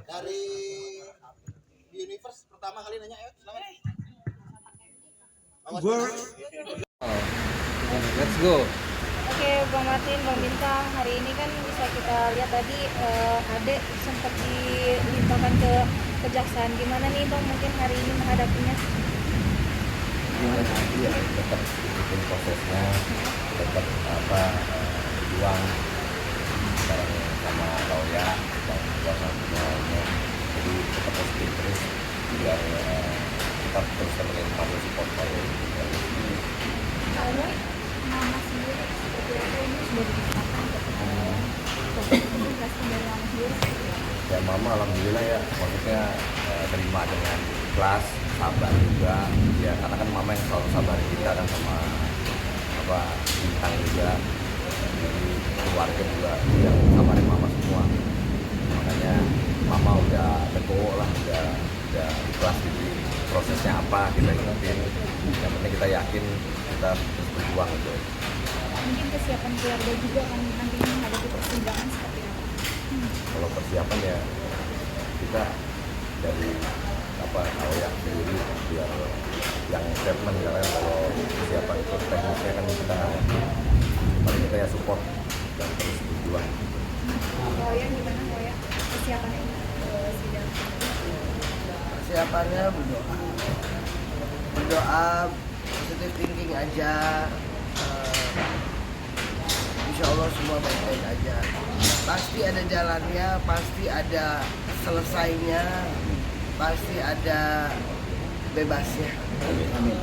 Dari Universe pertama kali nanya, ayo silakan. Let's go. Oke, Bang Martin, Bang Bintang, hari ini kan bisa kita lihat tadi Ade sempat dilimpahkan ke kejaksaan. Gimana nih Bang mungkin hari ini menghadapinya? Gimana nanti ya tetap ikutin prosesnya, tetap berjuang bareng sama lawyer dan kuasa hukumnya. Jadi tetap positif terus biar kita terus temenin kamu support kamu. Kalau Mama sendiri seperti apa ini sudah dibicarakan proses komunikasi dari Mama sendiri? Ya mama alhamdulillah ya, maksudnya terima dengan ikhlas, sabar juga ya, karena kan mama yang selalu sabar kita kan sama Bintang juga, jadi keluarga juga yang sabarin mama semua, makanya mama udah legowo lah, udah ikhlas. Jadi prosesnya apa kita ikutin, yang penting kita yakin kita terus berjuang gitu. Mungkin kesiapan keluarga juga kan nantinya menghadapi persidangan seperti apa? Kalau persiapan ya kita dari kalau yang sendiri biar yang statement, karena kalau persiapan itu teknisnya kan kita paling kita ya support dan terus berjuang. Loya gimana Loya persiapannya sidang? Persiapannya berdoa positive thinking aja, insya Allah semua baik-baik aja. Pasti ada jalannya, pasti ada selesainya, pasti ada bebasnya. Amin.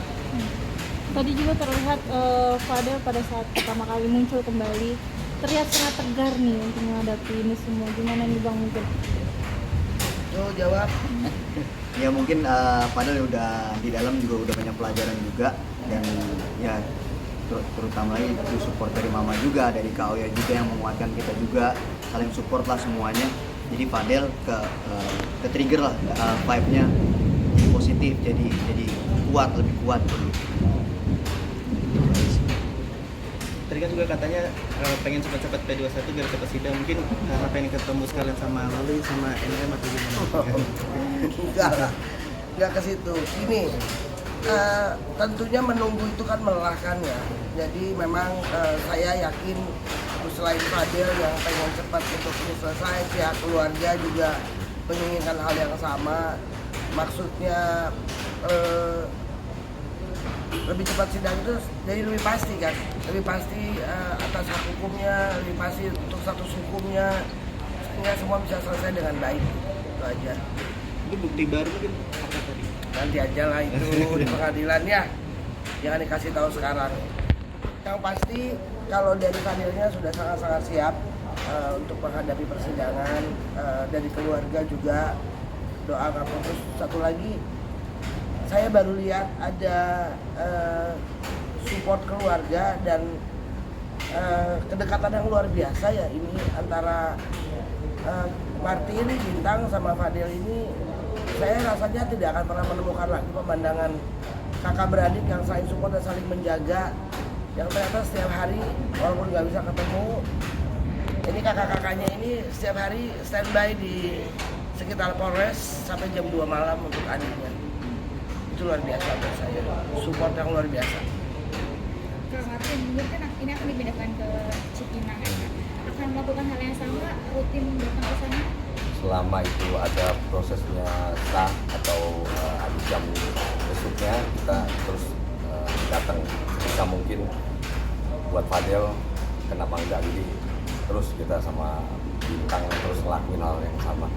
Tadi juga terlihat Fadel pada saat pertama kali muncul kembali terlihat sangat tegar nih untuk menghadapi ini semua. Gimana nih Bang mungkin? Tuh jawab. Ya mungkin padahal udah di dalam juga udah banyak pelajaran juga, dan ya terutama itu support dari mama juga, dari Kak Oya juga yang menguatkan kita juga, saling support lah semuanya. Jadi Fadel ke trigger lah, vibe-nya positif, jadi kuat, lebih kuat gitu. Tadi kan juga katanya pengen cepat-cepat P21 biar cepat sidang, mungkin karena pengen ketemu sekalian sama Lali sama NM atau gimana? Enggak lah, enggak ke situ. Ini tentunya menunggu itu kan melelahkan ya. Jadi memang saya yakin selain Fadel yang pengen cepat untuk ini selesai, pihak keluarga juga menginginkan hal yang sama. Maksudnya lebih cepat sidang itu jadi lebih pasti kan, lebih pasti atas hak hukumnya, lebih pasti untuk status hukumnya, sehingga semua bisa selesai dengan baik. Itu aja. Itu bukti baru mungkin apa tadi? Nanti aja lah itu di pengadilan ya, jangan dikasih tahu sekarang. Yang pasti kalau dari Fadilnya sudah sangat-sangat siap untuk menghadapi persidangan, dari keluarga juga doa nggak putus. Satu lagi, saya baru lihat ada support keluarga dan kedekatan yang luar biasa ya ini antara Martin, Bintang sama Fadil ini. Saya rasanya tidak akan pernah menemukan lagi pemandangan kakak beradik yang saling support dan saling menjaga, yang ternyata setiap hari walaupun nggak bisa ketemu, ini kakak-kakaknya ini setiap hari standby di sekitar Polres sampai jam 2 malam untuk adiknya. Itu luar biasa buat saya, support yang luar biasa. Kak Martin, mungkin kan ini akan dipindahkan ke Cipinang ya. Akan melakukan hal yang sama, rutin datang ke sana? Selama itu ada prosesnya sah atau ada jam besoknya, kita terus datang bisa mungkin. Buat Fadel kenapa enggak, jadi terus kita sama Bintang terus ngelakuin hal yang sama.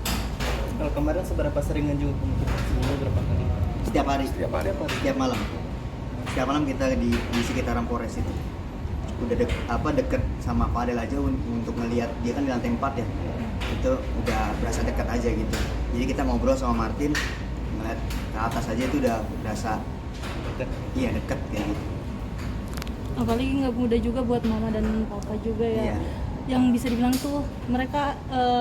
Kalau kemarin seberapa sering ngejenguk mungkin? Seminggu berapa kali? Setiap hari, Setiap malam. Setiap malam kita di sekitaran Polres itu. Udah deket sama Fadel aja untuk ngelihat dia kan di lantai 4 ya. Itu udah berasa dekat aja gitu. Jadi kita ngobrol sama Martin, ngeliat ke atas aja itu udah berasa Dekat. iya deket kayak gitu. Apalagi nggak mudah juga buat mama dan papa juga ya. Iya. Yang bisa dibilang tuh mereka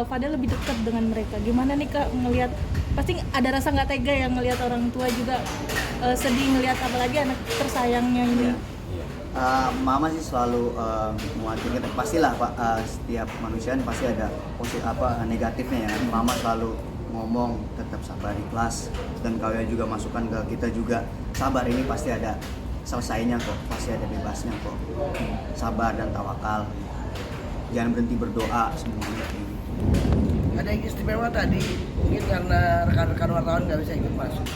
Fadel lebih dekat dengan mereka. Gimana nih Kak ngelihat, pasti ada rasa nggak tega ya ngelihat orang tua juga sedih ngelihat apalagi anak tersayangnya ini. Mama sih selalu menguatkan kita, pastilah Pak, setiap manusia pasti ada negatifnya ya. Mama selalu ngomong tetap sabar, ikhlas, dan kau juga masukkan ke kita juga, sabar ini pasti ada selesainya kok, pasti ada bebasnya kok, sabar dan tawakal, jangan berhenti berdoa semuanya kayak gitu. Ada yang istimewa tadi, mungkin karena rekan-rekan wartawan nggak bisa ikut masuk.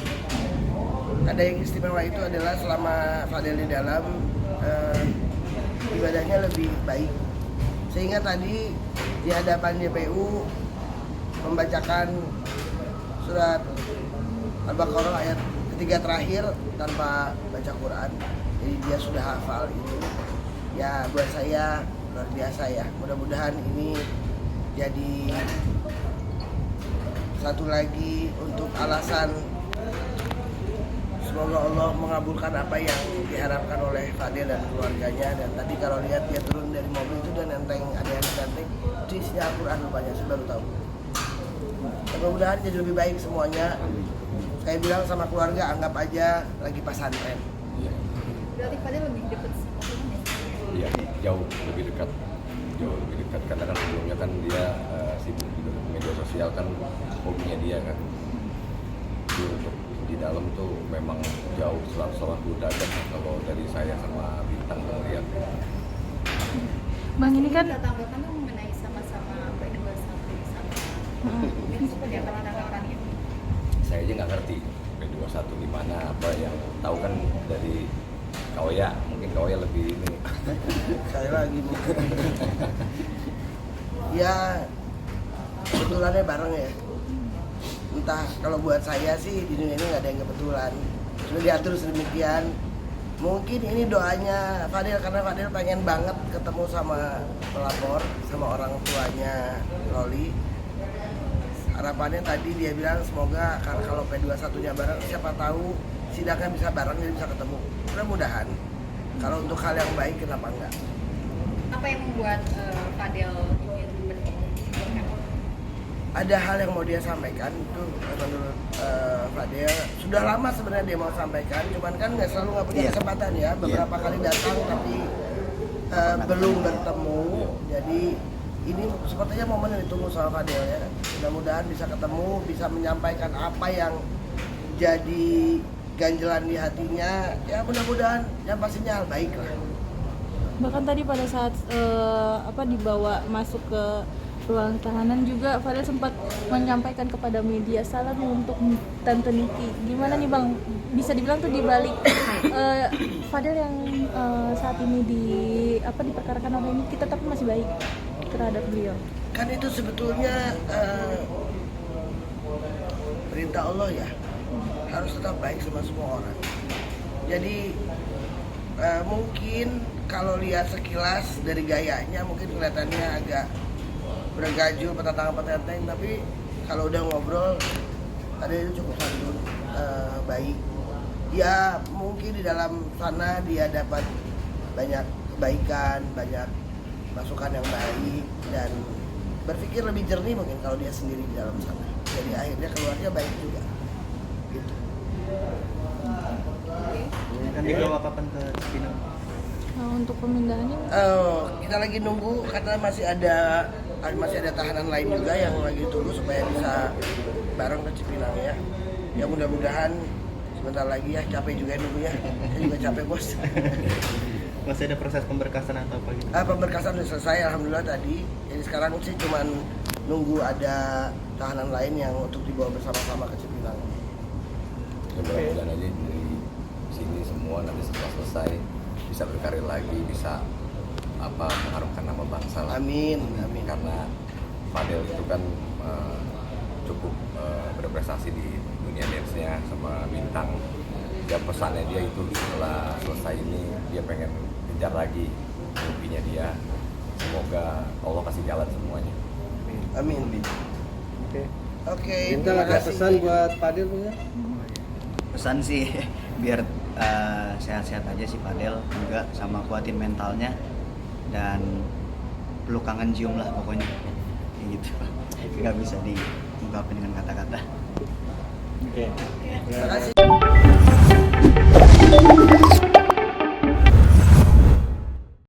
Ada yang istimewa itu adalah selama Fadel di dalam, ibadahnya lebih baik. Sehingga tadi di hadapan JPU membacakan surat Al-Baqarah ayat ketiga terakhir tanpa baca Quran. Jadi dia sudah hafal itu. Ya buat saya luar biasa ya. Mudah-mudahan ini jadi satu lagi untuk alasan semoga Allah mengabulkan apa yang diharapkan oleh Fadel dan keluarganya. Dan tadi kalau lihat dia turun dari mobil itu dan nenteng, ada yang nenteng itu isinya Al-Quran rupanya, saya baru tahu. Mudah-mudahan jadi lebih baik semuanya. Saya bilang sama keluarga, anggap aja lagi pasantren. Iya. Berarti Fadel lebih dekat sama Tuhan ya? Iya, jauh lebih dekat karena kan sebelumnya kan dia sibuk di media sosial kan, hobinya dia kan. Jadi untuk di dalam tuh memang jauh selalu beda kalau dari saya sama Bintang melihat. Bang, ini kan tanggapan tuh mengenai sama-sama P21 sama ini seperti apa tanggapannya? Saya aja nggak ngerti P21 gimana, apa yang tahu kan dari Kaoya, mungkin Kaoya lebih ini. Saya lagi nih. Ya kebetulannya bareng ya. Entah, kalau buat saya sih di dunia ini nggak ada yang kebetulan, sudah diatur sedemikian. Mungkin ini doanya Fadel, karena Fadel pengen banget ketemu sama pelapor, sama orang tuanya Loli. Harapannya tadi dia bilang semoga kalau P21-nya bareng, siapa tahu sidangnya bisa bareng, jadi bisa ketemu. Mudah-mudahan. Kalau untuk hal yang baik, kenapa enggak? Apa yang membuat Fadel ingin bertemu? Ada hal yang mau dia sampaikan itu menurut Fadel. Sudah lama sebenarnya dia mau sampaikan, cuman kan nggak punya kesempatan ya. Beberapa kali datang tapi belum bertemu. Jadi ini sepertinya momen yang ditunggu sama Fadel ya. Mudah-mudahan bisa ketemu, bisa menyampaikan apa yang jadi ganjelan di hatinya. Ya mudah-mudahan yang pastinya hal baik lah. bahkan tadi pada saat dibawa masuk ke ruang tahanan juga Fadel sempat menyampaikan kepada media salam untuk Tante Niki. Gimana nih Bang? Bisa dibilang tuh di balik Fadel yang saat ini diperkarakan oleh Niki tetap masih baik terhadap beliau. Kan itu sebetulnya perintah Allah ya, harus tetap baik sama semua orang. Jadi mungkin kalau lihat sekilas dari gayanya mungkin kelihatannya agak bergaju, petantang-petantang, tapi kalau udah ngobrol ada itu cukup santun, baik. Ya mungkin di dalam sana dia dapat banyak kebaikan, banyak masukan yang baik, dan berpikir lebih jernih mungkin kalau dia sendiri di dalam sana. Jadi akhirnya keluarnya baik juga. Gitu. Kan dibawa kapan ke Cipinang? Untuk pemindahannya Kita lagi nunggu, karena masih ada tahanan lain juga yang lagi tunggu supaya bisa bareng ke Cipinang ya. Ya mudah-mudahan sebentar lagi ya, capek juga nunggunya. Saya juga capek bos. Masih ada proses pemberkasan atau apa gitu? Pemberkasan sudah selesai alhamdulillah tadi. Jadi sekarang sih cuman nunggu ada tahanan lain yang untuk dibawa bersama-sama ke Cipinang. Ya, mudah-mudahan aja dari sini semua nanti setelah selesai bisa berkarir lagi, bisa mengharumkan nama bangsa lah. Amin, amin. Karena Fadel itu kan cukup berprestasi di dunia dance-nya sama Bintang. Ya pesannya dia itu setelah selesai ini dia pengen kejar lagi mimpinya dia. Semoga Allah kasih jalan semuanya. Amin. Oke, Bintang terima ada kasih. pesan buat Fadel punya? Pesan sih biar sehat-sehat aja sih Fadel juga, sama kuatin mentalnya dan peluk kangen cium lah pokoknya kayak gitu, nggak bisa diungkapin dengan kata-kata. Oke. Terima kasih.